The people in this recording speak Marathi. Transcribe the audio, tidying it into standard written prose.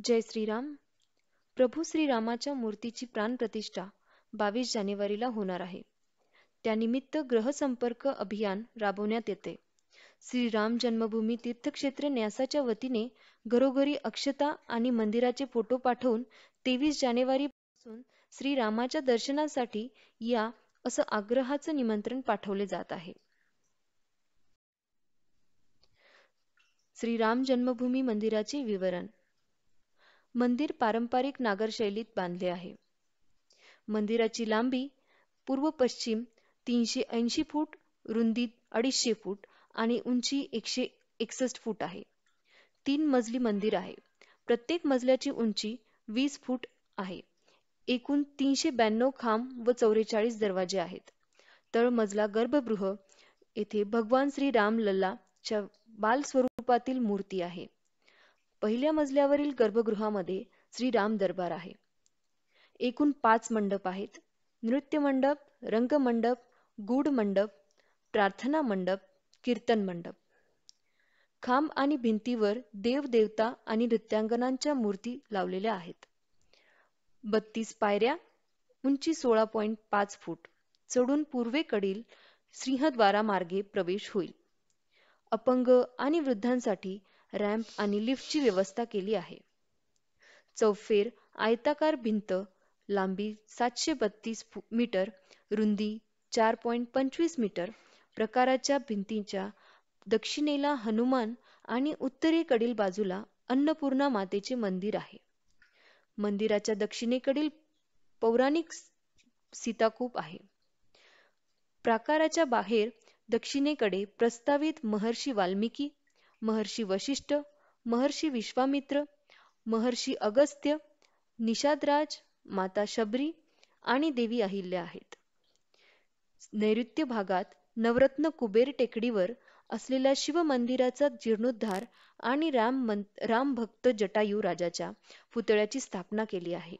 जय श्रीराम. प्रभू श्रीरामाच्या मूर्तीची प्राणप्रतिष्ठा 22 जानेवारीला होणार आहे. त्यानिमित्त ग्रहसंपर्क अभियान राबवण्यात येते. श्रीराम जन्मभूमी तीर्थक्षेत्र न्यासाच्या वतीने घरोघरी अक्षता आणि मंदिराचे फोटो पाठवून 23 जानेवारीपासून श्रीरामाच्या दर्शनासाठी या असं आग्रहाचं निमंत्रण पाठवले जात आहे. श्रीराम जन्मभूमी मंदिराचे विवरण. मंदिर पारंपरिक नागर शैलीत बांधले आहे. मंदिराची लांबी पूर्व-पश्चिम 380 फूट, रुंदी 250 फूट आणि उंची 161 फूट आहे. 3 मजली मंदिर आहे. प्रत्येक मजल्याची उंची 20 फूट आहे. एकूण 392 खांब व 44 दरवाजे आहेत. तळमजला गर्भगृह येथे भगवान श्री राम लल्लाच्या बाल स्वरूपातील मूर्ती आहे. पहिल्या मजल्यावरील गर्भगृहामध्ये श्रीराम दरबार आहे. एकूण 5 मंडप आहेत. नृत्य मंडप, रंगमंडप, गूढ मंडप, प्रार्थना मंडप, कीर्तन मंडप. खांब आणि भिंतीवर देव देवता आणि नृत्यांगनांच्या मूर्ती लावलेल्या आहेत. 32 पायऱ्या, उंची 16.5 फूट चढून पूर्वेकडील सिंहद्वारामार्गे प्रवेश होईल. अपंग आणि वृद्धांसाठी रॅम्प आणि लिफ्टची व्यवस्था केली आहे. चौफेर आयताकार भिंत, लांबी 732 मीटर, रुंदी 4.25 मीटर प्रकाराच्या भिंतीच्या दक्षिणेला हनुमान आणि उत्तरेकडील बाजूला अन्नपूर्णा मातेचे मंदिर आहे. मंदिराच्या दक्षिणेकडील पौराणिक सीताकूप आहे. प्राकाराच्या बाहेर दक्षिणेकडे प्रस्तावित महर्षी वाल्मिकी, महर्षी वशिष्ठ, महर्षी विश्वामित्र, महर्षी अगस्त्य, निषादराज, माता शबरी आणि देवी अहिल्या आहेत. नैऋत्य भागात नवरत्न कुबेर टेकडीवर असलेल्या शिव मंदिराचा जीर्णोद्धार आणि राम भक्त जटायू राजाच्या पुतळ्याची स्थापना केली आहे.